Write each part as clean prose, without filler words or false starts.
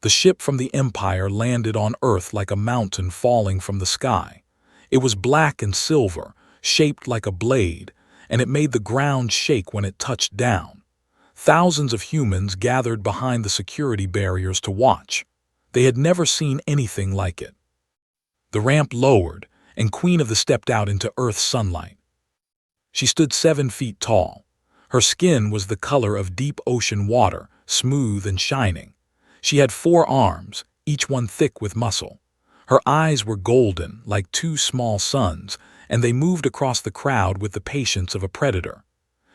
The ship from the Empire landed on Earth like a mountain falling from the sky. It was black and silver, shaped like a blade, and it made the ground shake when it touched down. Thousands of humans gathered behind the security barriers to watch. They had never seen anything like it. The ramp lowered, and Queen of the stepped out into Earth's sunlight. She stood 7 feet tall. Her skin was the color of deep ocean water, smooth and shining. She had 4 arms, each one thick with muscle. Her eyes were golden, like 2 small suns, and they moved across the crowd with the patience of a predator.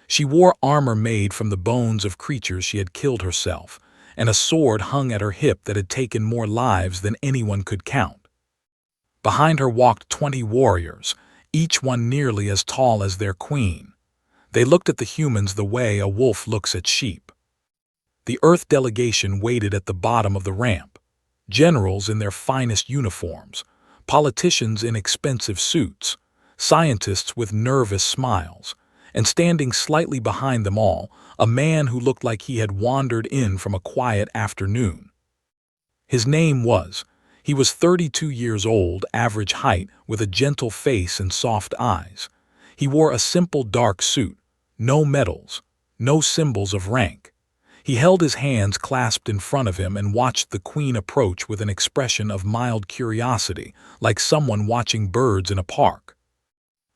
She wore armor made from the bones of creatures she had killed herself, and a sword hung at her hip that had taken more lives than anyone could count. Behind her walked 20 warriors, each one nearly as tall as their queen. They looked at the humans the way a wolf looks at sheep. The Earth delegation waited at the bottom of the ramp. Generals in their finest uniforms, politicians in expensive suits, scientists with nervous smiles, and standing slightly behind them all, a man who looked like he had wandered in from a quiet afternoon. His name was, he was 32 years old, average height, with a gentle face and soft eyes. He wore a simple dark suit, no medals, no symbols of rank. He held his hands clasped in front of him and watched the queen approach with an expression of mild curiosity, like someone watching birds in a park.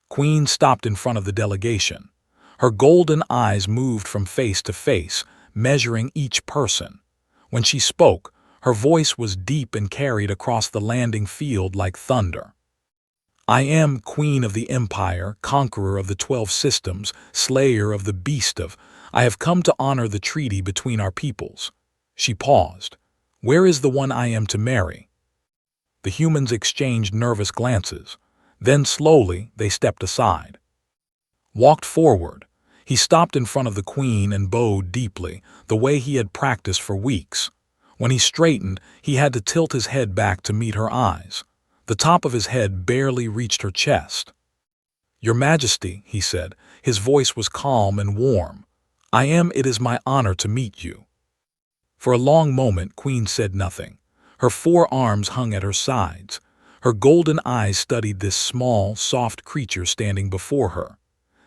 Queen stopped in front of the delegation. Her golden eyes moved from face to face, measuring each person. When she spoke, her voice was deep and carried across the landing field like thunder. "I am Queen of the Empire, conqueror of the 12 systems, slayer of the beast of... I have come to honor the treaty between our peoples." She paused. "Where is the one I am to marry?" The humans exchanged nervous glances. Then slowly they stepped aside. Walked forward. He stopped in front of the queen and bowed deeply, the way he had practiced for weeks. When he straightened, he had to tilt his head back to meet her eyes. The top of his head barely reached her chest. "Your Majesty," he said, his voice was calm and warm. It is my honor to meet you." For a long moment, Queen said nothing. Her 4 arms hung at her sides. Her golden eyes studied this small, soft creature standing before her.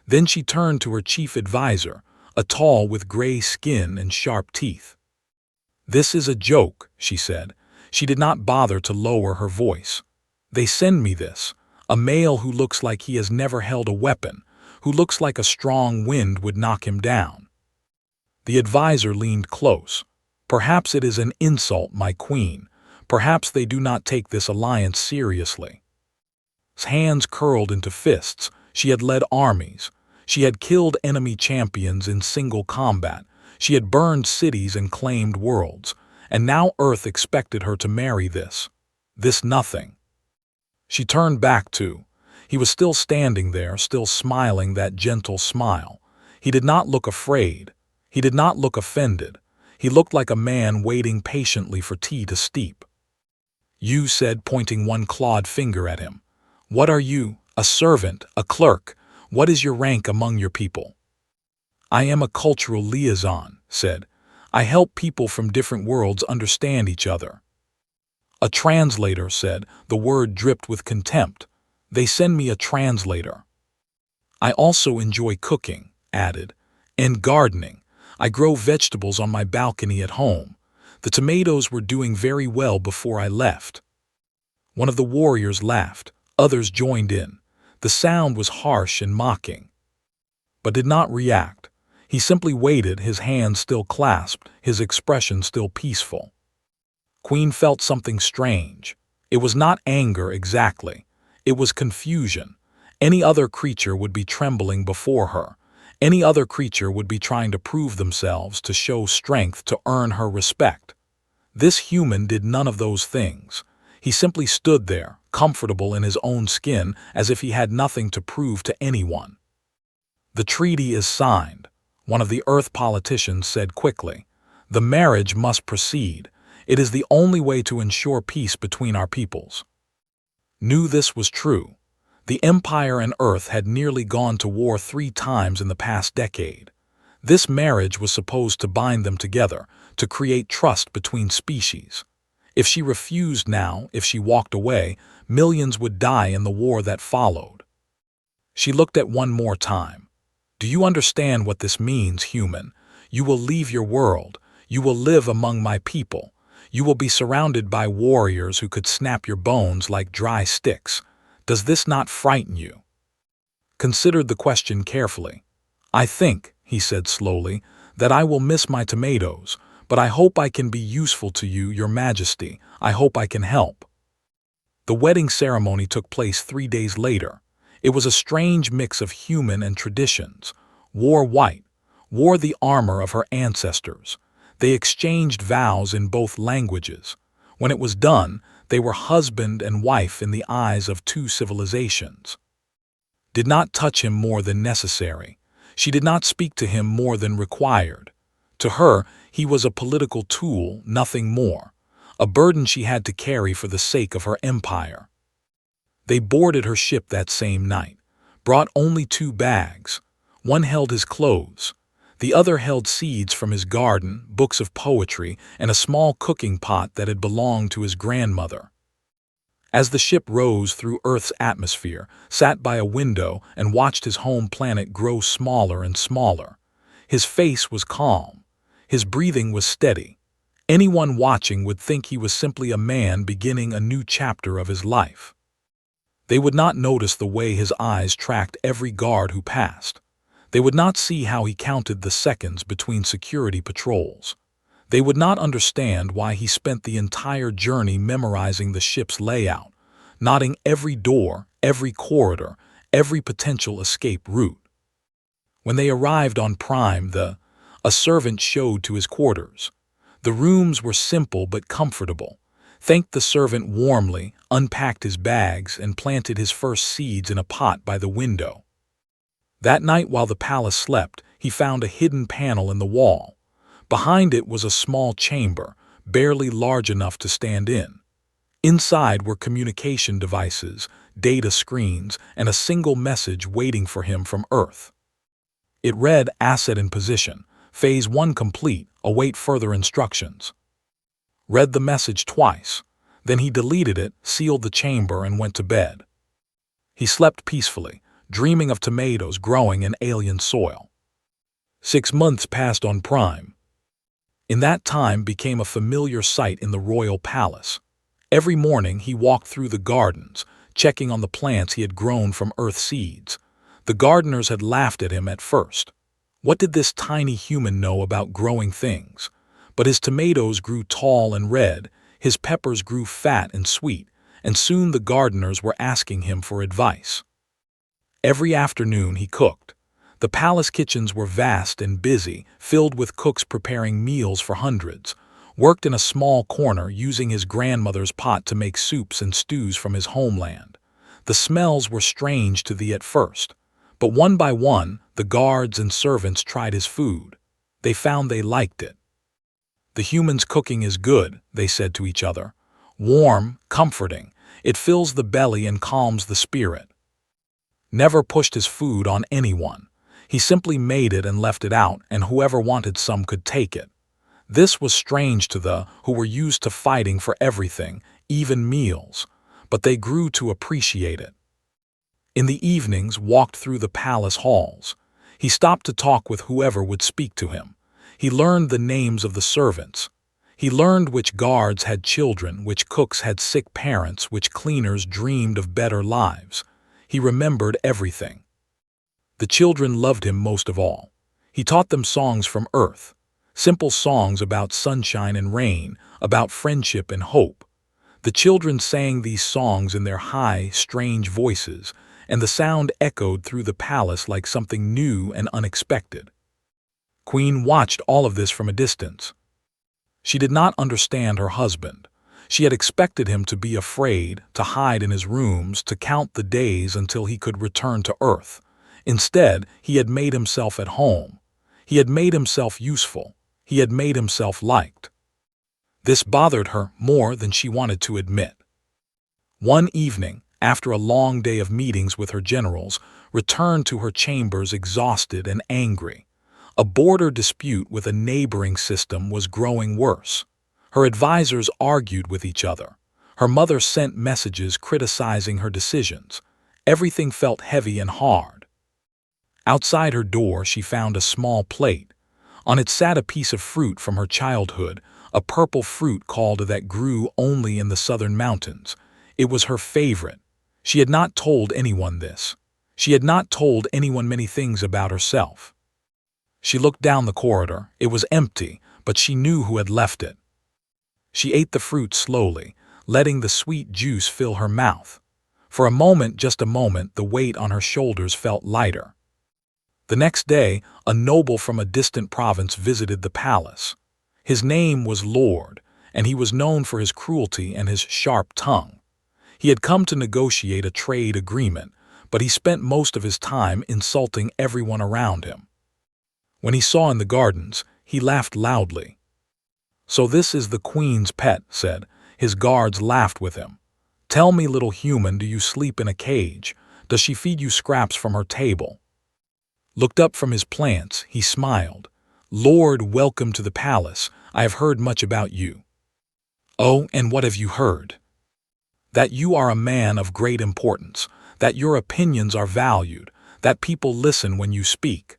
Then she turned to her chief advisor, a tall with gray skin and sharp teeth. "This is a joke," she said. She did not bother to lower her voice. "They send me this, a male who looks like he has never held a weapon, who looks like a strong wind would knock him down." The advisor leaned close. "Perhaps it is an insult, my queen. Perhaps they do not take this alliance seriously." His hands curled into fists. She had led armies. She had killed enemy champions in single combat. She had burned cities and claimed worlds. And now Earth expected her to marry this nothing. She turned back too. He was still standing there, still smiling that gentle smile. He did not look afraid. He did not look offended. He looked like a man waiting patiently for tea to steep. "You," said, pointing one clawed finger at him. "What are you? A servant? A clerk? What is your rank among your people?" "I am a cultural liaison," said. "I help people from different worlds understand each other." "A translator," said. The word dripped with contempt. "They send me a translator." "I also enjoy cooking," added, "and gardening. I grow vegetables on my balcony at home. The tomatoes were doing very well before I left." One of the warriors laughed. Others joined in. The sound was harsh and mocking, but did not react. He simply waited, his hands still clasped, his expression still peaceful. Queen felt something strange. It was not anger exactly. It was confusion. Any other creature would be trembling before her. Any other creature would be trying to prove themselves, to show strength, to earn her respect. This human did none of those things. He simply stood there, comfortable in his own skin, as if he had nothing to prove to anyone. "The treaty is signed," one of the Earth politicians said quickly. "The marriage must proceed. It is the only way to ensure peace between our peoples." Knew this was true. The Empire and Earth had nearly gone to war 3 times in the past decade. This marriage was supposed to bind them together, to create trust between species. If she refused now, if she walked away, millions would die in the war that followed. She looked at one more time. Do you understand what this means, human? You will leave your world. You will live among my people. You will be surrounded by warriors who could snap your bones like dry sticks. Does this not frighten you? Considered the question carefully. I think, he said slowly, that I will miss my tomatoes, but I hope I can be useful to you, your majesty. I hope I can help. The wedding ceremony took place 3 days later. It was a strange mix of human and traditions. Wore white, wore the armor of her ancestors. They exchanged vows in both languages. When it was done, they were husband and wife in the eyes of two civilizations. Did not touch him more than necessary. She did not speak to him more than required. To her, he was a political tool, nothing more. A burden she had to carry for the sake of her empire. They boarded her ship that same night, brought only 2 bags. One held his clothes. The other held seeds from his garden, books of poetry, and a small cooking pot that had belonged to his grandmother. As the ship rose through Earth's atmosphere, sat by a window and watched his home planet grow smaller and smaller. His face was calm. His breathing was steady. Anyone watching would think he was simply a man beginning a new chapter of his life. They would not notice the way his eyes tracked every guard who passed. They would not see how he counted the seconds between security patrols. They would not understand why he spent the entire journey memorizing the ship's layout, noting every door, every corridor, every potential escape route. When they arrived on Prime, a servant showed to his quarters. The rooms were simple but comfortable. Thanked the servant warmly, unpacked his bags, and planted his first seeds in a pot by the window. That night while the palace slept, he found a hidden panel in the wall. Behind it was a small chamber, barely large enough to stand in. Inside were communication devices, data screens, and a single message waiting for him from Earth. It read, "Asset in position. Phase 1 complete. Await further instructions." Read the message twice. Then he deleted it, sealed the chamber, and went to bed. He slept peacefully, dreaming of tomatoes growing in alien soil. 6 months passed on Prime. In that time became a familiar sight in the royal palace. Every morning he walked through the gardens, checking on the plants he had grown from Earth seeds. The gardeners had laughed at him at first. What did this tiny human know about growing things? But his tomatoes grew tall and red, his peppers grew fat and sweet, and soon the gardeners were asking him for advice. Every afternoon he cooked. The palace kitchens were vast and busy, filled with cooks preparing meals for hundreds. Worked in a small corner using his grandmother's pot to make soups and stews from his homeland. The smells were strange to thee at first, but one by one the guards and servants tried his food. They found they liked it. "The human's cooking is good," they said to each other. "Warm, comforting. It fills the belly and calms the spirit." Never pushed his food on anyone. He simply made it and left it out, and whoever wanted some could take it. This was strange to the who were used to fighting for everything, even meals, but they grew to appreciate it. In the evenings, walked through the palace halls. He stopped to talk with whoever would speak to him. He learned the names of the servants. He learned which guards had children, which cooks had sick parents, which cleaners dreamed of better lives. He remembered everything. The children loved him most of all. He taught them songs from Earth, simple songs about sunshine and rain, about friendship and hope. The children sang these songs in their high, strange voices, and the sound echoed through the palace like something new and unexpected. Queen watched all of this from a distance. She did not understand her husband. She had expected him to be afraid, to hide in his rooms, to count the days until he could return to Earth. Instead, he had made himself at home. He had made himself useful. He had made himself liked. This bothered her more than she wanted to admit. One evening, after a long day of meetings with her generals, returned to her chambers exhausted and angry. A border dispute with a neighboring system was growing worse. Her advisors argued with each other. Her mother sent messages criticizing her decisions. Everything felt heavy and hard. Outside her door, she found a small plate. On it sat a piece of fruit from her childhood, a purple fruit called that grew only in the southern mountains. It was her favorite. She had not told anyone this. She had not told anyone many things about herself. She looked down the corridor. It was empty, but she knew who had left it. She ate the fruit slowly, letting the sweet juice fill her mouth. For a moment, just a moment, the weight on her shoulders felt lighter. The next day, a noble from a distant province visited the palace. His name was Lord, and he was known for his cruelty and his sharp tongue. He had come to negotiate a trade agreement, but he spent most of his time insulting everyone around him. When he saw in the gardens, he laughed loudly. "So this is the queen's pet," said. His guards laughed with him. "Tell me, little human, do you sleep in a cage? Does she feed you scraps from her table?" Looked up from his plants, he smiled. "Lord, welcome to the palace. I have heard much about you." "Oh, and what have you heard?" "That you are a man of great importance, that your opinions are valued, that people listen when you speak."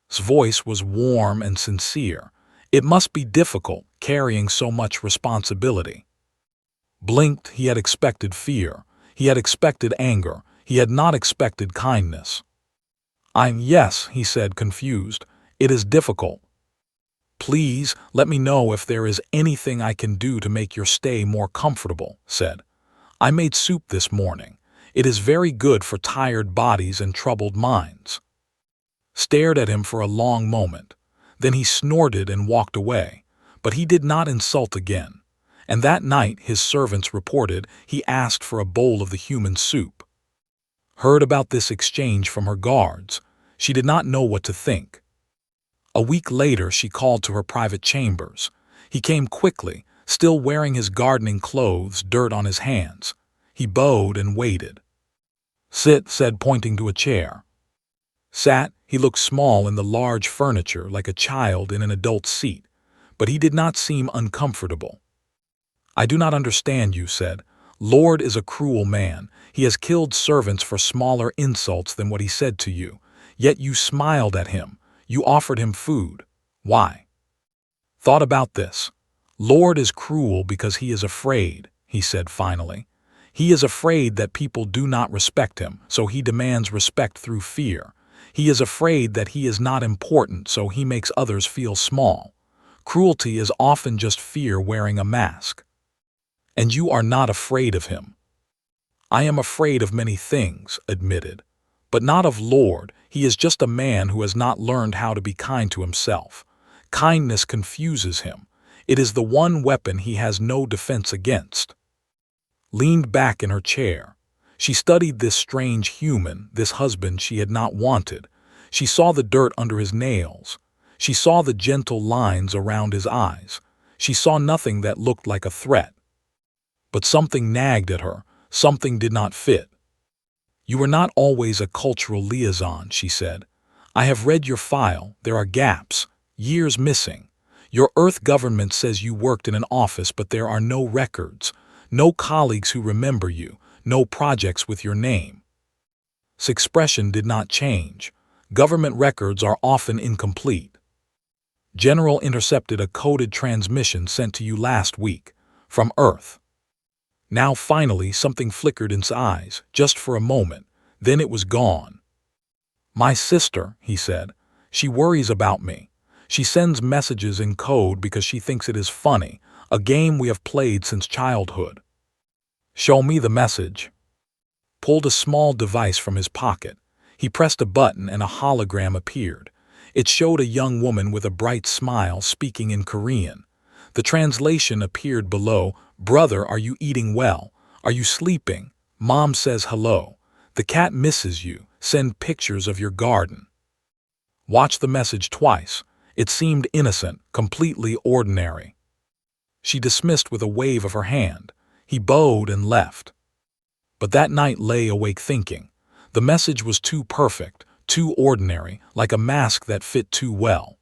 His voice was warm and sincere. It must be difficult, carrying so much responsibility. Blinked, he had expected fear. He had expected anger. He had not expected kindness. Yes," he said, confused. "It is difficult. Please, let me know if there is anything I can do to make your stay more comfortable," said. "I made soup this morning. It is very good for tired bodies and troubled minds." Stared at him for a long moment. Then he snorted and walked away. But he did not insult again. And that night, his servants reported, he asked for a bowl of the human soup. Heard about this exchange from her guards. She did not know what to think. A week later, she called to her private chambers. He came quickly, still wearing his gardening clothes, dirt on his hands. He bowed and waited. "Sit," said, pointing to a chair. Sat. He looked small in the large furniture, like a child in an adult seat, but he did not seem uncomfortable. "I do not understand you," said. "Lord is a cruel man. He has killed servants for smaller insults than what he said to you. Yet you smiled at him. You offered him food. Why?" "Thought about this. Lord is cruel because he is afraid," he said finally. "He is afraid that people do not respect him, so he demands respect through fear. He is afraid that he is not important, so he makes others feel small. Cruelty is often just fear wearing a mask. And you are not afraid of him." "I am afraid of many things," admitted, "but not of Lord. He is just a man who has not learned how to be kind to himself. Kindness confuses him. It is the one weapon he has no defense against." Leaned back in her chair. She studied this strange human, this husband she had not wanted. She saw the dirt under his nails. She saw the gentle lines around his eyes. She saw nothing that looked like a threat. But something nagged at her. Something did not fit. "You were not always a cultural liaison," she said. "I have read your file. There are gaps, years missing. Your Earth government says you worked in an office, but there are no records, no colleagues who remember you, no projects with your name." His expression did not change. Government records are often incomplete. "General intercepted a coded transmission sent to you last week, from Earth." Now finally something flickered in his eyes, just for a moment, then it was gone. "My sister," he said. "She worries about me. She sends messages in code because she thinks it is funny, a game we have played since childhood." "Show me the message." Pulled a small device from his pocket. He pressed a button and a hologram appeared. It showed a young woman with a bright smile speaking in Korean. The translation appeared below. "Brother, are you eating well? Are you sleeping? Mom says hello. The cat misses you. Send pictures of your garden." Watched the message twice. It seemed innocent, completely ordinary. She dismissed with a wave of her hand. He bowed and left. But that night lay awake thinking. The message was too perfect, too ordinary, like a mask that fit too well.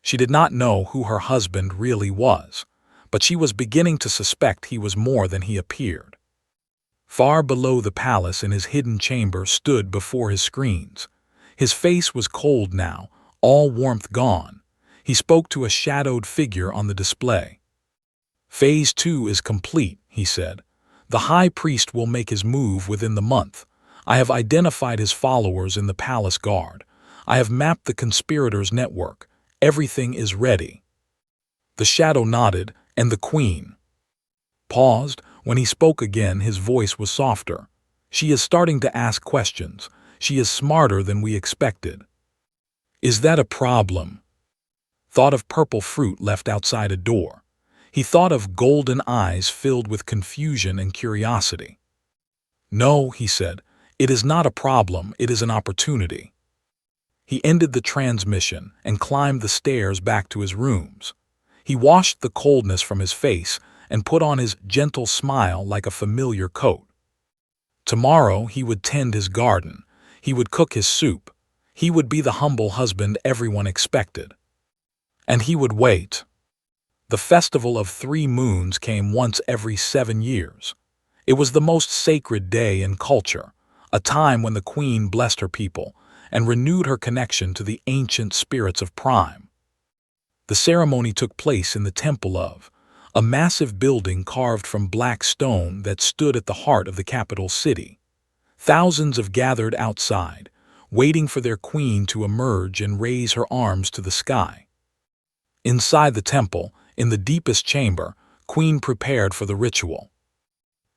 She did not know who her husband really was, but she was beginning to suspect he was more than he appeared. Far below the palace in his hidden chamber stood before his screens. His face was cold now, all warmth gone. He spoke to a shadowed figure on the display. "Phase 2 is complete," he said. "The High Priest will make his move within the month. I have identified his followers in the palace guard. I have mapped the conspirators' network. Everything is ready." The shadow nodded, and the queen paused. When he spoke again, his voice was softer. "She is starting to ask questions. She is smarter than we expected." "Is that a problem?" Thought of purple fruit left outside a door. He thought of golden eyes filled with confusion and curiosity. "No," he said, "it is not a problem, it is an opportunity." He ended the transmission and climbed the stairs back to his rooms. He washed the coldness from his face and put on his gentle smile like a familiar coat. Tomorrow he would tend his garden. He would cook his soup. He would be the humble husband everyone expected. And he would wait. The festival of 3 moons came once every 7 years. It was the most sacred day in culture, a time when the queen blessed her people and renewed her connection to the ancient spirits of Prime. The ceremony took place in the Temple of, a massive building carved from black stone that stood at the heart of the capital city. Thousands have gathered outside, waiting for their queen to emerge and raise her arms to the sky. Inside the temple, in the deepest chamber, Queen prepared for the ritual.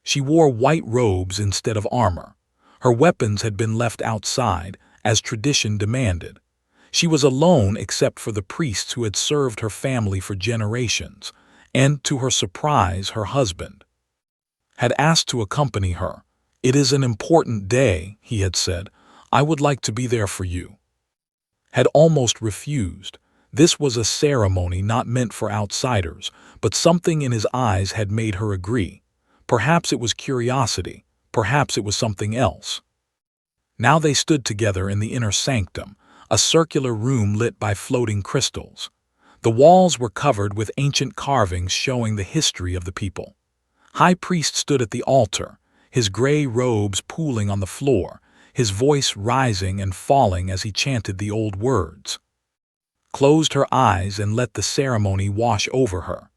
She wore white robes instead of armor. Her weapons had been left outside, as tradition demanded. She was alone except for the priests who had served her family for generations, and, to her surprise, her husband had asked to accompany her. "It is an important day," he had said. "I would like to be there for you." Had almost refused. This was a ceremony not meant for outsiders, but something in his eyes had made her agree. Perhaps it was curiosity, perhaps it was something else. Now they stood together in the inner sanctum, a circular room lit by floating crystals. The walls were covered with ancient carvings showing the history of the people. High Priest stood at the altar, his gray robes pooling on the floor, his voice rising and falling as he chanted the old words. Closed her eyes and let the ceremony wash over her.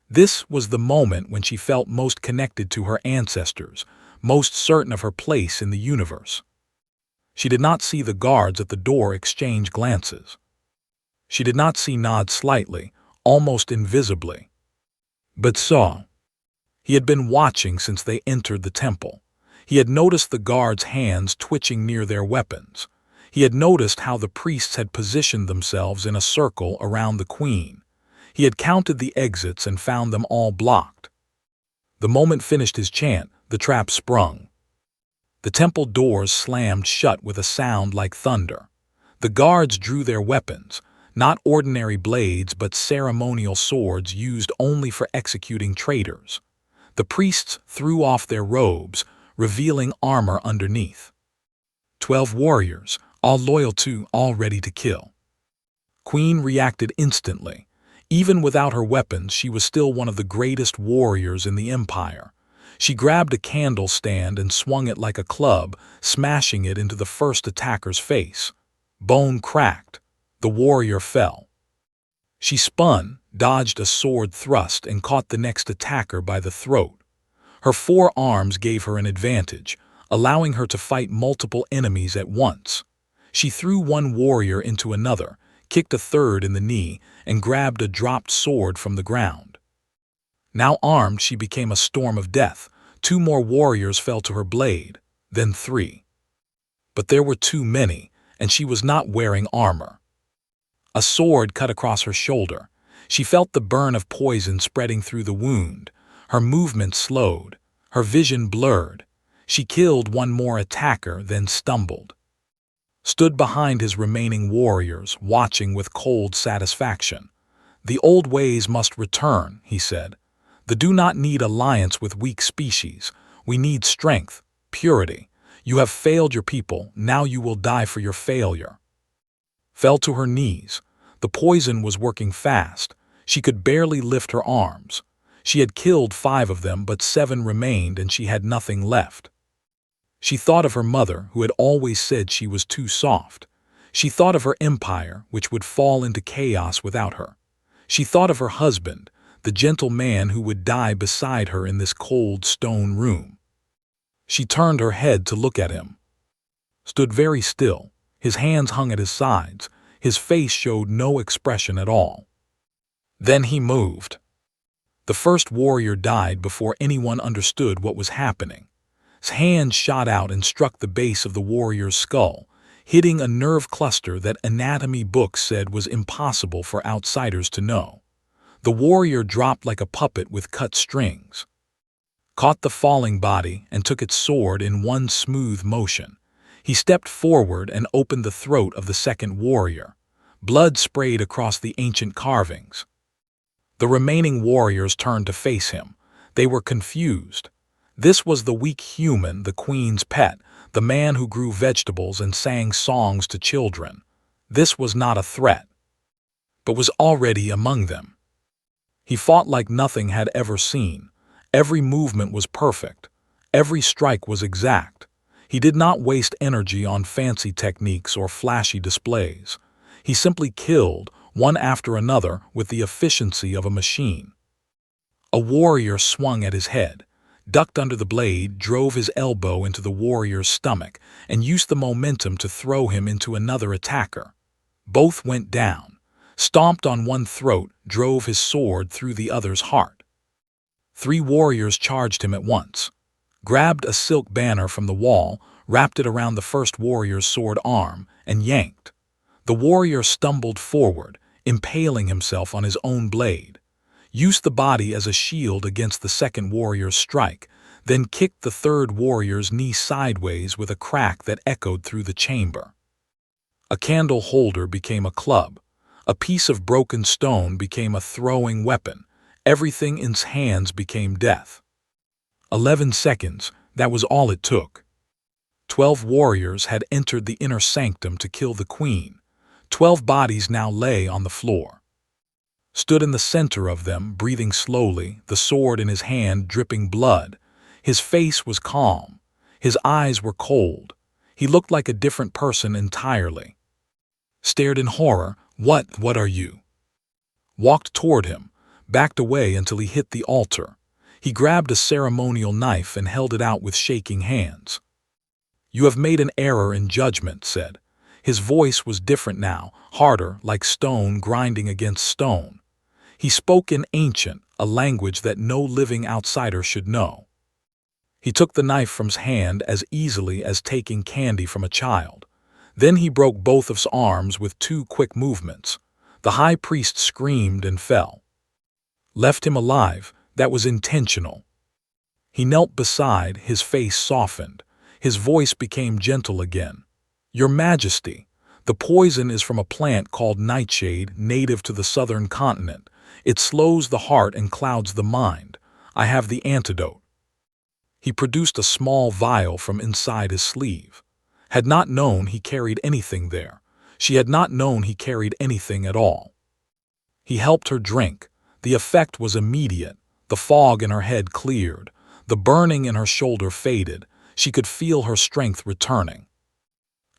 This was the moment when she felt most connected to her ancestors, most certain of her place in the universe. She did not see the guards at the door exchange glances. She did not see nod slightly, almost invisibly. But saw. He had been watching since they entered the temple. He had noticed the guards' hands twitching near their weapons. He had noticed how the priests had positioned themselves in a circle around the queen. He had counted the exits and found them all blocked. The moment finished his chant, the trap sprung. The temple doors slammed shut with a sound like thunder. The guards drew their weapons, not ordinary blades but ceremonial swords used only for executing traitors. The priests threw off their robes, revealing armor underneath. 12 warriors, all loyal to, all ready to kill. Queen reacted instantly. Even without her weapons, she was still one of the greatest warriors in the empire. She grabbed a candle stand and swung it like a club, smashing it into the first attacker's face. Bone cracked. The warrior fell. She spun, dodged a sword thrust, and caught the next attacker by the throat. Her 4 arms gave her an advantage, allowing her to fight multiple enemies at once. She threw one warrior into another, kicked a third in the knee, and grabbed a dropped sword from the ground. Now armed, she became a storm of death. 2 more warriors fell to her blade, then 3. But there were too many, and she was not wearing armor. A sword cut across her shoulder. She felt the burn of poison spreading through the wound. Her movement slowed, her vision blurred. She killed one more attacker, then stumbled. Stood behind his remaining warriors, watching with cold satisfaction. "The old ways must return," he said. "The do not need alliance with weak species. We need strength, purity. You have failed your people, now you will die for your failure." Fell to her knees. The poison was working fast. She could barely lift her arms. She had killed 5 of them, but 7 remained and she had nothing left. She thought of her mother, who had always said she was too soft. She thought of her empire, which would fall into chaos without her. She thought of her husband, the gentle man who would die beside her in this cold stone room. She turned her head to look at him. Stood very still, his hands hung at his sides, his face showed no expression at all. Then he moved. The first warrior died before anyone understood what was happening. His hand shot out and struck the base of the warrior's skull, hitting a nerve cluster that anatomy books said was impossible for outsiders to know. The warrior dropped like a puppet with cut strings, caught the falling body, and took its sword in one smooth motion. He stepped forward and opened the throat of the second warrior. Blood sprayed across the ancient carvings. The remaining warriors turned to face him. They were confused. This was the weak human, the queen's pet, the man who grew vegetables and sang songs to children. This was not a threat, but was already among them. He fought like nothing had ever seen. Every movement was perfect. Every strike was exact. He did not waste energy on fancy techniques or flashy displays. He simply killed, one after another, with the efficiency of a machine. A warrior swung at his head, ducked under the blade, drove his elbow into the warrior's stomach, and used the momentum to throw him into another attacker. Both went down, stomped on one throat, drove his sword through the other's heart. 3 warriors charged him at once, grabbed a silk banner from the wall, wrapped it around the first warrior's sword arm, and yanked. The warrior stumbled forward, impaling himself on his own blade, used the body as a shield against the second warrior's strike, then kicked the third warrior's knee sideways with a crack that echoed through the chamber. A candle holder became a club. A piece of broken stone became a throwing weapon. Everything in his hands became death. 11 seconds, that was all it took. 12 warriors had entered the inner sanctum to kill the queen. 12 bodies now lay on the floor. Stood in the center of them, breathing slowly, the sword in his hand dripping blood. His face was calm. His eyes were cold. He looked like a different person entirely. Stared in horror. What are you? Walked toward him, backed away until he hit the altar. He grabbed a ceremonial knife and held it out with shaking hands. You have made an error in judgment, said. His voice was different now, harder, like stone grinding against stone. He spoke in ancient, a language that no living outsider should know. He took the knife from his hand as easily as taking candy from a child. Then he broke both of his arms with 2 quick movements. The high priest screamed and fell. Left him alive, that was intentional. He knelt beside, his face softened. His voice became gentle again. Your Majesty, the poison is from a plant called nightshade, native to the southern continent. It slows the heart and clouds the mind. I have the antidote. He produced a small vial from inside his sleeve. Had not known he carried anything there. She had not known he carried anything at all. He helped her drink. The effect was immediate. The fog in her head cleared. The burning in her shoulder faded. She could feel her strength returning.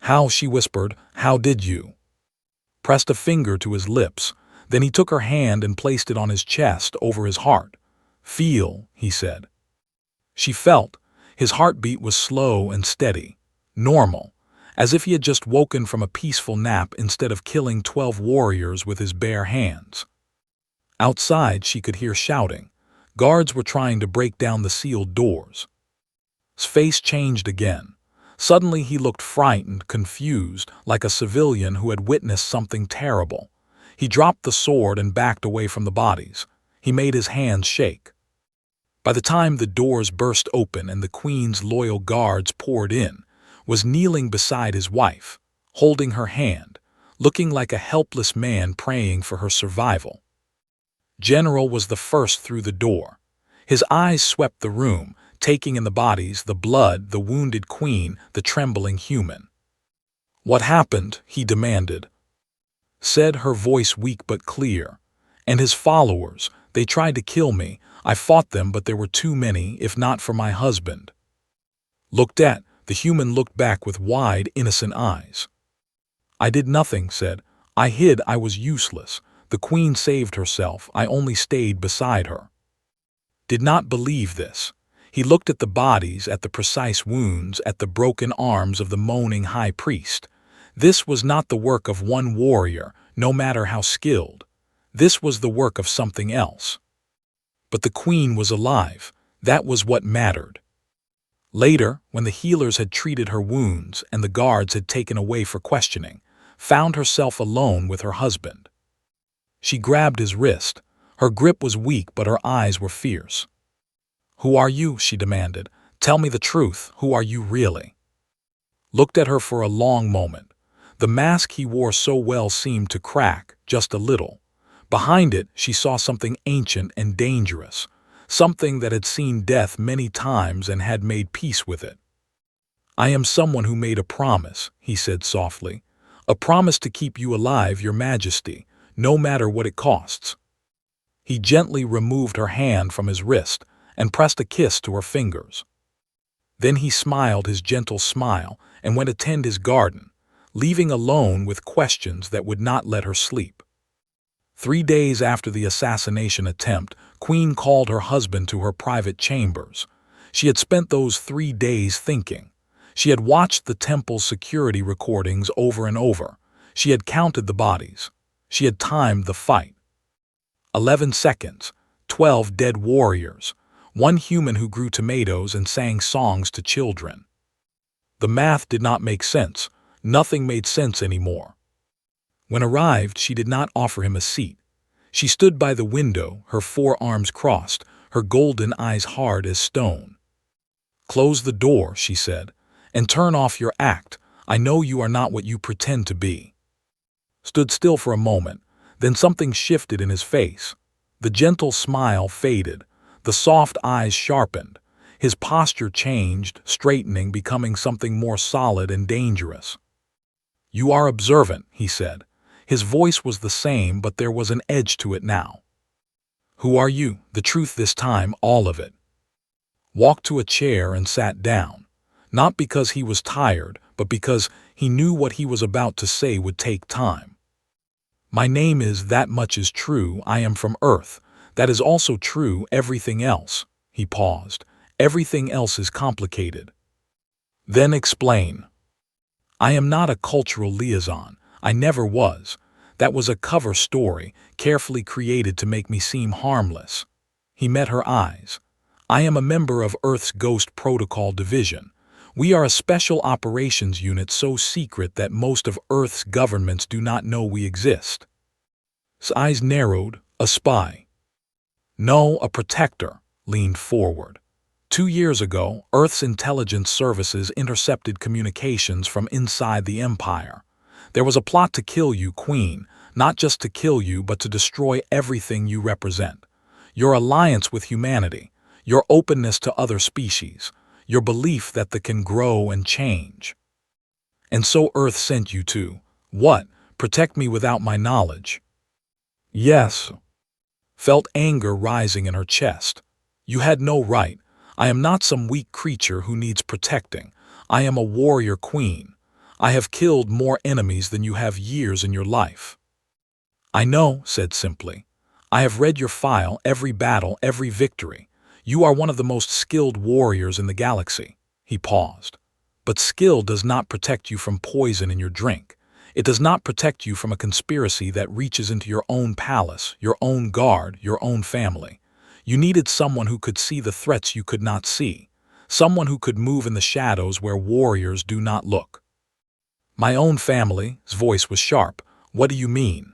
How, she whispered, how did you? Pressed a finger to his lips. Then he took her hand and placed it on his chest over his heart. Feel, he said. She felt. His heartbeat was slow and steady. Normal, as if he had just woken from a peaceful nap instead of killing 12 warriors with his bare hands. Outside, she could hear shouting. Guards were trying to break down the sealed doors. His face changed again. Suddenly he looked frightened, confused, like a civilian who had witnessed something terrible. He dropped the sword and backed away from the bodies. He made his hands shake. By the time the doors burst open and the queen's loyal guards poured in, was kneeling beside his wife, holding her hand, looking like a helpless man praying for her survival. General was the first through the door. His eyes swept the room, taking in the bodies, the blood, the wounded queen, the trembling human. What happened? He demanded. Said, her voice weak but clear. And his followers, they tried to kill me. I fought them, but there were too many, if not for my husband. Looked at, the human looked back with wide, innocent eyes. I did nothing, said. I hid, I was useless. The queen saved herself, I only stayed beside her. Did not believe this. He looked at the bodies, at the precise wounds, at the broken arms of the moaning high priest. This was not the work of one warrior, no matter how skilled. This was the work of something else. But the queen was alive. That was what mattered. Later, when the healers had treated her wounds and the guards had taken away for questioning, found herself alone with her husband. She grabbed his wrist. Her grip was weak, but her eyes were fierce. "Who are you?" she demanded. "Tell me the truth. Who are you really?" Looked at her for a long moment. The mask he wore so well seemed to crack, just a little. Behind it, she saw something ancient and dangerous, something that had seen death many times and had made peace with it. "I am someone who made a promise," he said softly. "A promise to keep you alive, Your Majesty, no matter what it costs." He gently removed her hand from his wrist and pressed a kiss to her fingers. Then he smiled his gentle smile and went to tend his garden, leaving alone with questions that would not let her sleep. 3 days after the assassination attempt, Queen called her husband to her private chambers. She had spent those 3 days thinking. She had watched the temple's security recordings over and over. She had counted the bodies. She had timed the fight. 11 seconds, 12 dead warriors, 1 human who grew tomatoes and sang songs to children. The math did not make sense. Nothing made sense anymore. When arrived, she did not offer him a seat. She stood by the window, her forearms crossed, her golden eyes hard as stone. "Close the door," she said, "and turn off your act. I know you are not what you pretend to be." Stood still for a moment, then something shifted in his face. The gentle smile faded, the soft eyes sharpened. His posture changed, straightening, becoming something more solid and dangerous. "You are observant," he said. His voice was the same, but there was an edge to it now. "Who are you? The truth this time, all of it." Walked to a chair and sat down, not because he was tired, but because he knew what he was about to say would take time. "My name is, that much is true, I am from Earth. That is also true, everything else." He paused. "Everything else is complicated." "Then explain." "I am not a cultural liaison. I never was. That was a cover story, carefully created to make me seem harmless." He met her eyes. "I am a member of Earth's Ghost Protocol Division. We are a special operations unit so secret that most of Earth's governments do not know we exist." His eyes narrowed. "A spy?" "No, a protector," leaned forward. 2 years ago, Earth's intelligence services intercepted communications from inside the Empire. There was a plot to kill you, Queen, not just to kill you, but to destroy everything you represent. Your alliance with humanity, your openness to other species, your belief that they can grow and change. And so Earth sent you to, what, protect me without my knowledge?" "Yes." Felt anger rising in her chest. "You had no right. I am not some weak creature who needs protecting. I am a warrior queen. I have killed more enemies than you have years in your life." "I know," said simply. "I have read your file, every battle, every victory. You are one of the most skilled warriors in the galaxy." He paused. "But skill does not protect you from poison in your drink. It does not protect you from a conspiracy that reaches into your own palace, your own guard, your own family. You needed someone who could see the threats you could not see, someone who could move in the shadows where warriors do not look." "My own family," his voice was sharp. "What do you mean?"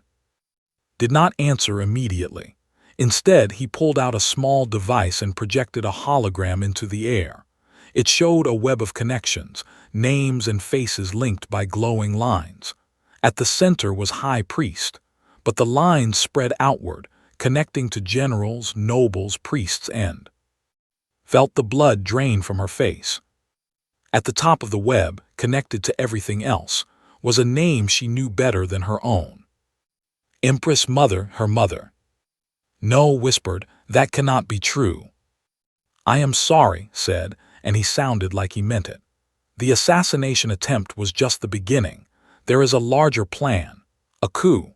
Did not answer immediately. Instead, he pulled out a small device and projected a hologram into the air. It showed a web of connections, names and faces linked by glowing lines. At the center was High Priest, but the lines spread outward, connecting to generals, nobles, priests, and felt the blood drain from her face. At the top of the web, connected to everything else, was a name she knew better than her own. Empress Mother, her mother. No, whispered, that cannot be true. I am sorry, said, and he sounded like he meant it. The assassination attempt was just the beginning. There is a larger plan. A coup.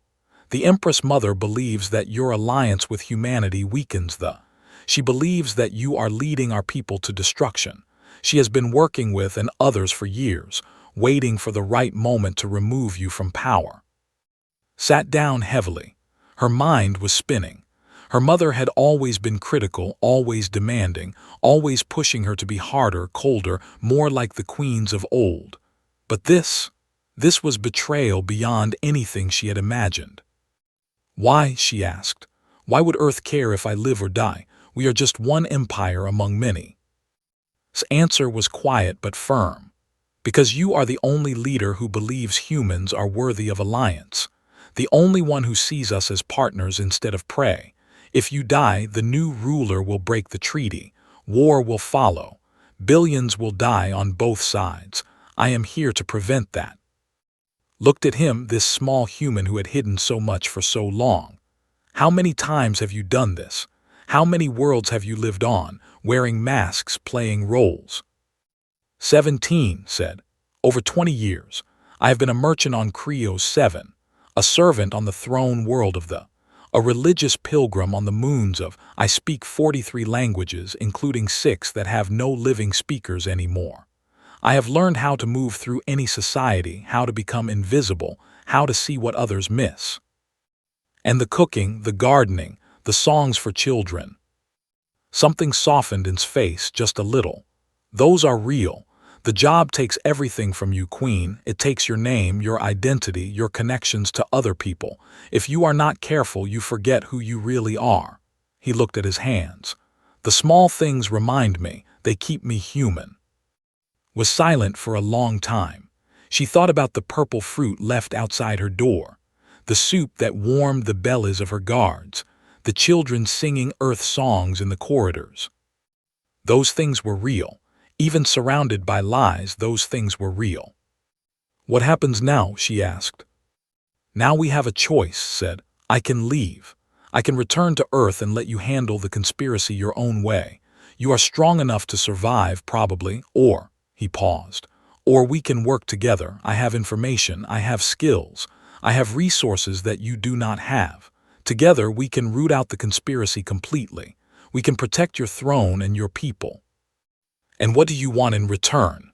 The Empress Mother believes that your alliance with humanity weakens the. She believes that you are leading our people to destruction. She has been working with and others for years, waiting for the right moment to remove you from power. Sat down heavily. Her mind was spinning. Her mother had always been critical, always demanding, always pushing her to be harder, colder, more like the queens of old. But this was betrayal beyond anything she had imagined. Why, she asked. Why would Earth care if I live or die? We are just one empire among many. His answer was quiet but firm. Because you are the only leader who believes humans are worthy of alliance. The only one who sees us as partners instead of prey. If you die, the new ruler will break the treaty. War will follow. Billions will die on both sides. I am here to prevent that. Looked at him, this small human who had hidden so much for so long. How many times have you done this? How many worlds have you lived on, wearing masks, playing roles? 17, said. Over 20 years. I have been a merchant on Creos 7, a servant on the throne world of the, a religious pilgrim on the moons of. I speak 43 languages, including 6 that have no living speakers anymore. I have learned how to move through any society, how to become invisible, how to see what others miss. And the cooking, the gardening, the songs for children. Something softened in his face just a little. Those are real. The job takes everything from you, Queen. It takes your name, your identity, your connections to other people. If you are not careful, you forget who you really are. He looked at his hands. The small things remind me. They keep me human. Was silent for a long time. She thought about the purple fruit left outside her door, the soup that warmed the bellies of her guards, the children singing earth songs in the corridors. Those things were real. Even surrounded by lies, those things were real. What happens now? She asked. Now we have a choice, said. I can leave. I can return to Earth and let you handle the conspiracy your own way. You are strong enough to survive, probably, or, he paused, or we can work together. I have information, I have skills, I have resources that you do not have. Together we can root out the conspiracy completely. We can protect your throne and your people. And what do you want in return?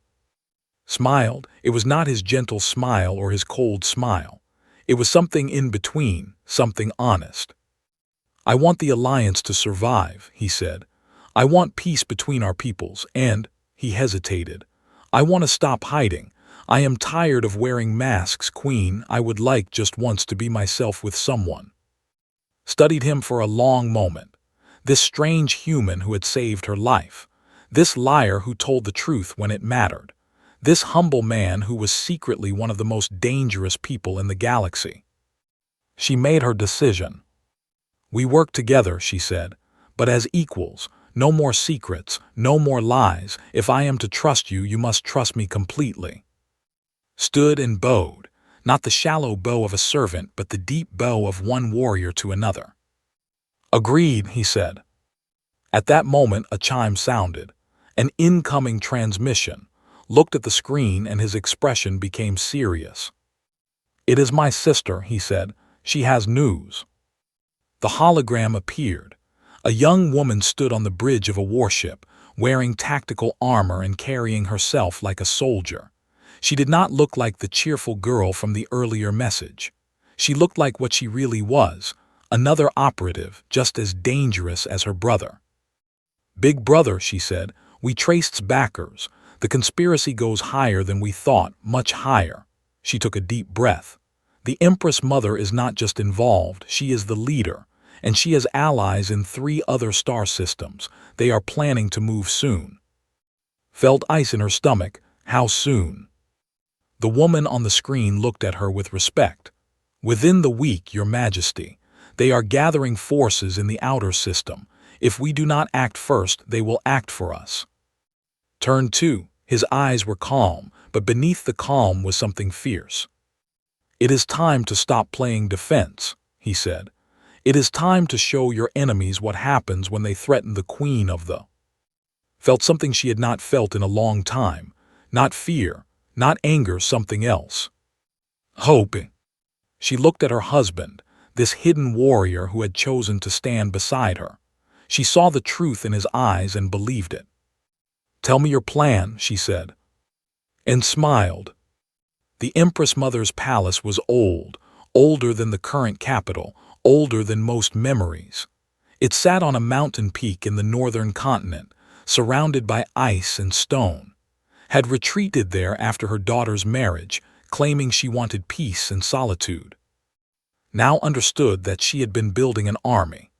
Smiled. It was not his gentle smile or his cold smile. It was something in between, something honest. I want the alliance to survive, he said. I want peace between our peoples, and, he hesitated, I want to stop hiding. I am tired of wearing masks, Queen. I would like just once to be myself with someone. Studied him for a long moment. This strange human who had saved her life. This liar who told the truth when it mattered. This humble man who was secretly one of the most dangerous people in the galaxy. She made her decision. We work together, she said, but as equals. No more secrets, no more lies. If I am to trust you, you must trust me completely. Stood and bowed, not the shallow bow of a servant, but the deep bow of one warrior to another. Agreed, he said. At that moment, a chime sounded. An incoming transmission. Looked at the screen and his expression became serious. It is my sister, he said. She has news. The hologram appeared. A young woman stood on the bridge of a warship, wearing tactical armor and carrying herself like a soldier. She did not look like the cheerful girl from the earlier message. She looked like what she really was, another operative, just as dangerous as her brother. Big brother, she said, we traced backers. The conspiracy goes higher than we thought, much higher. She took a deep breath. The Empress Mother is not just involved, she is the leader, and she has allies in 3 other star systems. They are planning to move soon. Felt ice in her stomach. How soon? The woman on the screen looked at her with respect. Within the week, Your Majesty. They are gathering forces in the outer system. If we do not act first, they will act for us. Turn 2. His eyes were calm, but beneath the calm was something fierce. It is time to stop playing defense, he said. It is time to show your enemies what happens when they threaten the queen of the... Felt something she had not felt in a long time. Not fear, not anger, something else. Hoping. She looked at her husband, this hidden warrior who had chosen to stand beside her. She saw the truth in his eyes and believed it. "Tell me your plan," she said, and smiled. The Empress Mother's palace was old, older than the current capital, older than most memories. It sat on a mountain peak in the northern continent, surrounded by ice and stone. Had retreated there after her daughter's marriage, claiming she wanted peace and solitude. Now understood that she had been building an army.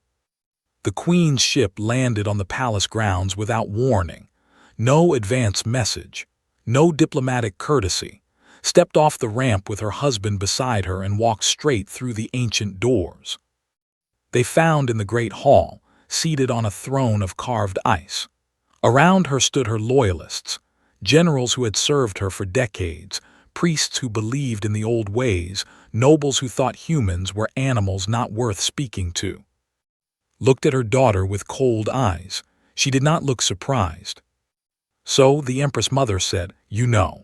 The Queen's ship landed on the palace grounds without warning. No advance message, no diplomatic courtesy. Stepped off the ramp with her husband beside her and walked straight through the ancient doors. They found in the great hall, seated on a throne of carved ice. Around her stood her loyalists, generals who had served her for decades, priests who believed in the old ways, nobles who thought humans were animals not worth speaking to. Looked at her daughter with cold eyes. She did not look surprised. So the Empress Mother said, "You know."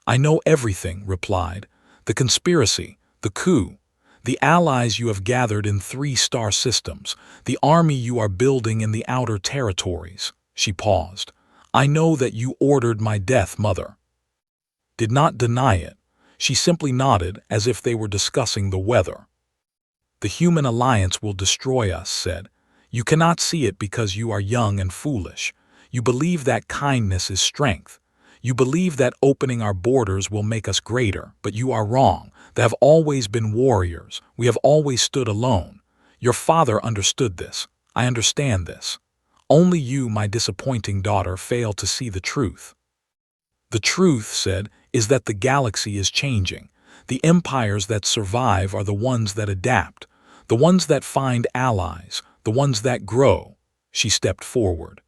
"I know everything," replied. "The conspiracy, the coup, the allies you have gathered in 3-star systems, the army you are building in the outer territories." She paused. "I know that you ordered my death, Mother." Did not deny it. She simply nodded as if they were discussing the weather. "The human alliance will destroy us," said. "You cannot see it because you are young and foolish. You believe that kindness is strength. You believe that opening our borders will make us greater, but you are wrong. They have always been warriors. We have always stood alone. Your father understood this. I understand this. Only you, my disappointing daughter, fail to see the truth." "The truth," said, "is that the galaxy is changing. The empires that survive are the ones that adapt, the ones that find allies, the ones that grow." She stepped forward.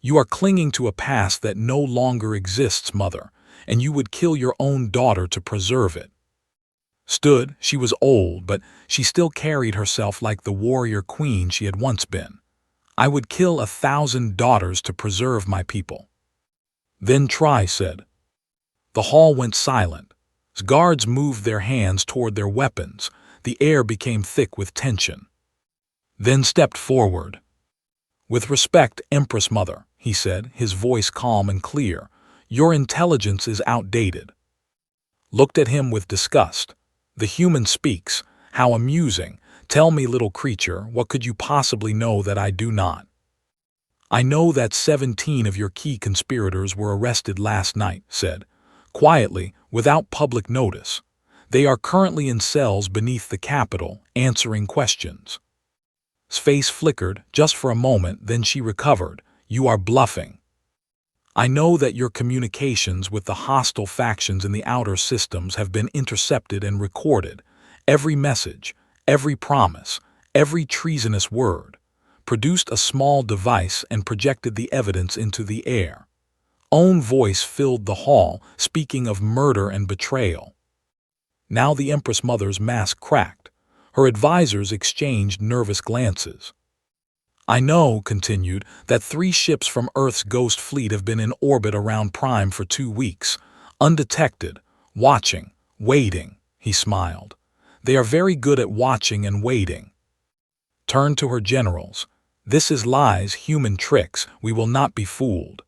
"You are clinging to a past that no longer exists, Mother, and you would kill your own daughter to preserve it." Stood, she was old, but she still carried herself like the warrior queen she had once been. "I would kill 1,000 daughters to preserve my people." "Then try," said. The hall went silent. Guards moved their hands toward their weapons. The air became thick with tension. Then stepped forward. "With respect, Empress Mother," he said, his voice calm and clear, "your intelligence is outdated." Looked at him with disgust. "The human speaks. How amusing. Tell me, little creature, what could you possibly know that I do not?" "I know that 17 of your key conspirators were arrested last night," said, quietly, without public notice. "They are currently in cells beneath the Capitol, answering questions." His face flickered, just for a moment, then she recovered. "You are bluffing. I know that your communications with the hostile factions in the outer systems have been intercepted and recorded. Every message, every promise, every treasonous word. Produced a small device and projected the evidence into the air. Own voice filled the hall, speaking of murder and betrayal." Now the Empress Mother's mask cracked. Her advisors exchanged nervous glances. "I know," continued, "that 3 ships from Earth's Ghost Fleet have been in orbit around Prime for 2 weeks, undetected, watching, waiting." He smiled. "They are very good at watching and waiting." Turned to her generals. "This is lies, human tricks. We will not be fooled."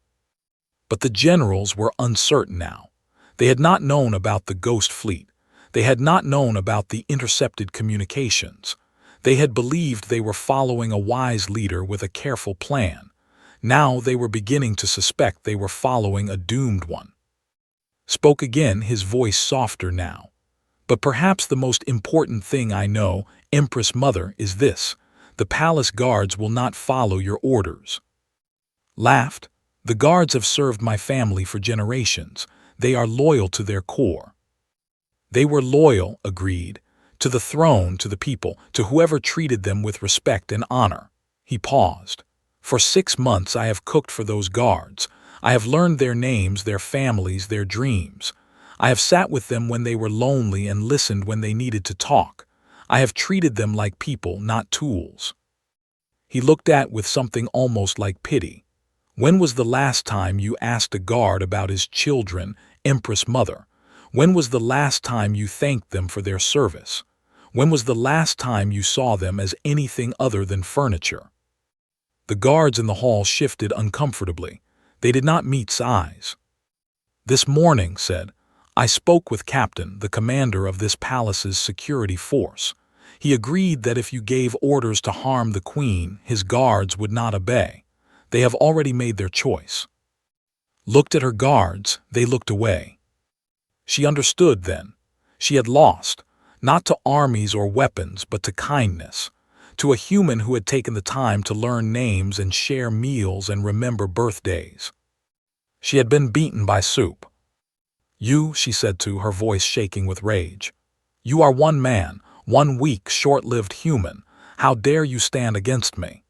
But the generals were uncertain now. They had not known about the Ghost Fleet. They had not known about the intercepted communications. They had believed they were following a wise leader with a careful plan. Now they were beginning to suspect they were following a doomed one. Spoke again, his voice softer now. "But perhaps the most important thing I know, Empress Mother, is this. The palace guards will not follow your orders." Laughed. "The guards have served my family for generations. They are loyal to their core." They were loyal, agreed, to the throne, to the people, to whoever treated them with respect and honor. He paused. "For 6 months I have cooked for those guards. I have learned their names, their families, their dreams. I have sat with them when they were lonely and listened when they needed to talk. I have treated them like people, not tools." He looked at with something almost like pity. "When was the last time you asked a guard about his children, Empress Mother? When was the last time you thanked them for their service? When was the last time you saw them as anything other than furniture?" The guards in the hall shifted uncomfortably. They did not meet eyes. "This morning," said, "I spoke with Captain, the commander of this palace's security force. He agreed that if you gave orders to harm the Queen, his guards would not obey. They have already made their choice." Looked at her guards, they looked away. She understood then. She had lost, not to armies or weapons, but to kindness, to a human who had taken the time to learn names and share meals and remember birthdays. She had been beaten by soup. "You," she said to, her voice shaking with rage. "You are one man, one weak, short-lived human. How dare you stand against me?"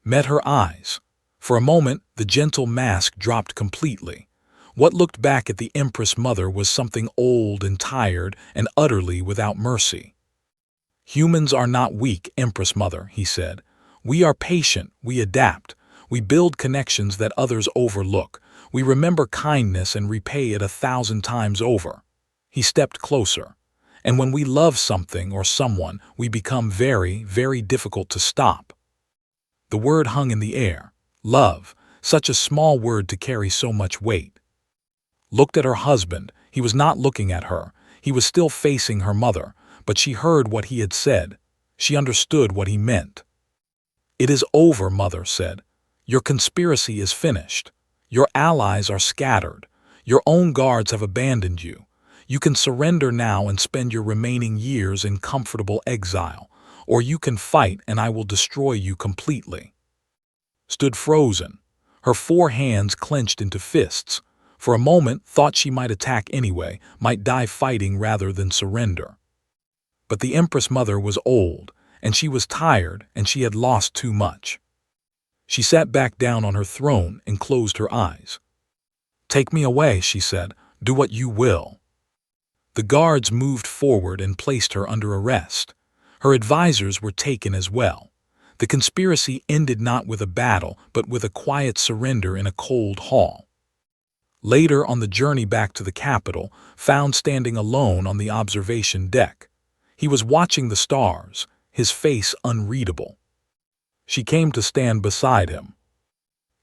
Met her eyes. For a moment, the gentle mask dropped completely. What looked back at the Empress Mother was something old and tired and utterly without mercy. "Humans are not weak, Empress Mother," he said. "We are patient, we adapt, we build connections that others overlook. We remember kindness and repay it 1,000 times over." He stepped closer. "And when we love something or someone, we become very, very difficult to stop." The word hung in the air. Love, such a small word to carry so much weight. Looked at her husband. He was not looking at her. He was still facing her mother, but she heard what he had said. She understood what he meant. "It is over," Mother said. "Your conspiracy is finished. Your allies are scattered. Your own guards have abandoned you. You can surrender now and spend your remaining years in comfortable exile, or you can fight and I will destroy you completely." Stood frozen. Her 4 hands clenched into fists. For a moment, thought she might attack anyway, might die fighting rather than surrender. But the Empress Mother was old, and she was tired, and she had lost too much. She sat back down on her throne and closed her eyes. "Take me away," she said. "Do what you will." The guards moved forward and placed her under arrest. Her advisors were taken as well. The conspiracy ended not with a battle, but with a quiet surrender in a cold hall. Later, on the journey back to the capital, found standing alone on the observation deck. He was watching the stars, his face unreadable. She came to stand beside him.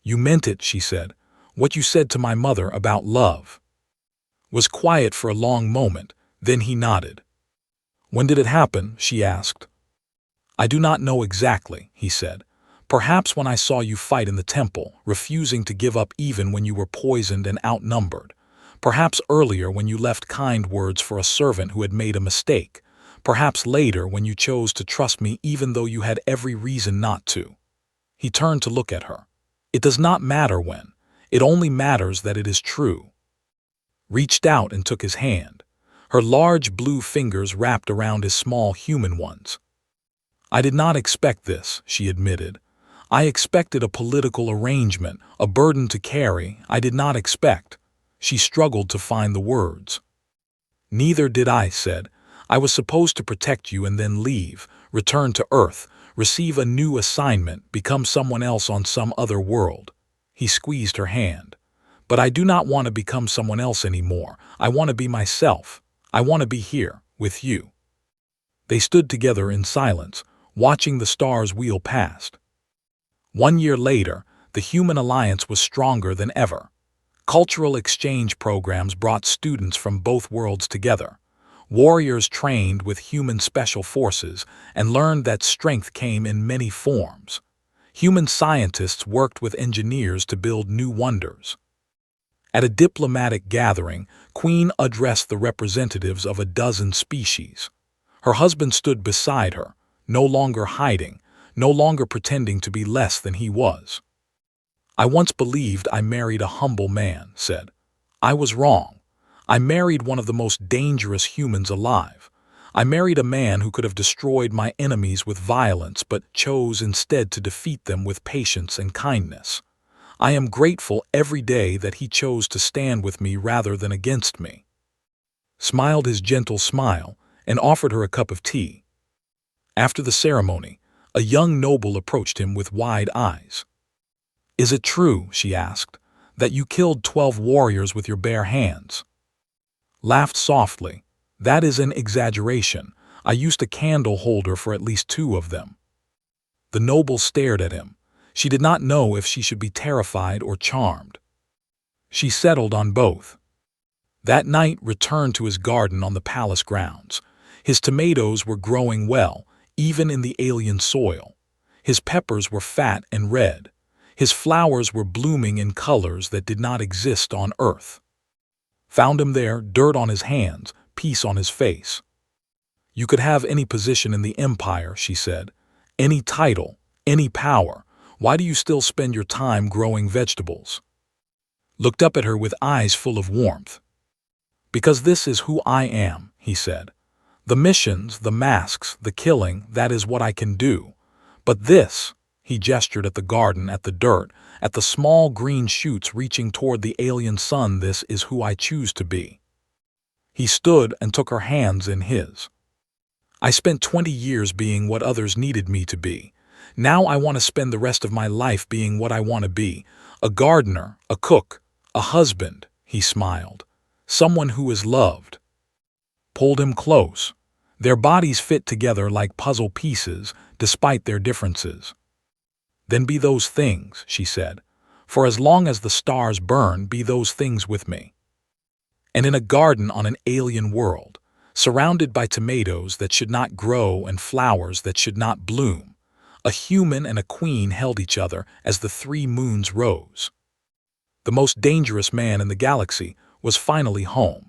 "You meant it," she said. "What you said to my mother about love." Was quiet for a long moment, then he nodded. "When did it happen?" she asked. "I do not know exactly," he said. "Perhaps when I saw you fight in the temple, refusing to give up even when you were poisoned and outnumbered. Perhaps earlier when you left kind words for a servant who had made a mistake. Perhaps later when you chose to trust me even though you had every reason not to." He turned to look at her. "It does not matter when. It only matters that it is true." Reached out and took his hand. Her large blue fingers wrapped around his small human ones. "I did not expect this," she admitted. "I expected a political arrangement, a burden to carry. I did not expect." She struggled to find the words. "Neither did I," said. "I was supposed to protect you and then leave, return to Earth, receive a new assignment, become someone else on some other world." He squeezed her hand. "But I do not want to become someone else anymore. I want to be myself. I want to be here, with you." They stood together in silence, watching the stars wheel past. 1 year later, the human alliance was stronger than ever. Cultural exchange programs brought students from both worlds together. Warriors trained with human special forces and learned that strength came in many forms. Human scientists worked with engineers to build new wonders. At a diplomatic gathering, Queen addressed the representatives of a dozen species. Her husband stood beside her, no longer hiding, no longer pretending to be less than he was. "I once believed I married a humble man," said. "I was wrong. I married one of the most dangerous humans alive. I married a man who could have destroyed my enemies with violence but chose instead to defeat them with patience and kindness. I am grateful every day that he chose to stand with me rather than against me." Smiled his gentle smile and offered her a cup of tea. After the ceremony, a young noble approached him with wide eyes. "Is it true," she asked, "that you killed 12 warriors with your bare hands?" Laughed softly. "That is an exaggeration. I used a candle holder for at least 2 of them." The noble stared at him. She did not know if she should be terrified or charmed. She settled on both. That night returned to his garden on the palace grounds. His tomatoes were growing well, even in the alien soil. His peppers were fat and red. His flowers were blooming in colors that did not exist on Earth. Found him there, dirt on his hands, peace on his face. "You could have any position in the empire," she said. "Any title, any power. Why do you still spend your time growing vegetables?" Looked up at her with eyes full of warmth. "Because this is who I am," he said. "The missions, the masks, the killing, that is what I can do. But this," he gestured at the garden, at the dirt, at the small green shoots reaching toward the alien sun, "this is who I choose to be." He stood and took her hands in his. "I spent 20 years being what others needed me to be. Now I want to spend the rest of my life being what I want to be. A gardener, a cook, a husband," he smiled. "Someone who is loved." Pulled him close. Their bodies fit together like puzzle pieces, despite their differences. "Then be those things," she said. "For as long as the stars burn, be those things with me." And in a garden on an alien world, surrounded by tomatoes that should not grow and flowers that should not bloom, a human and a queen held each other as the 3 moons rose. The most dangerous man in the galaxy was finally home.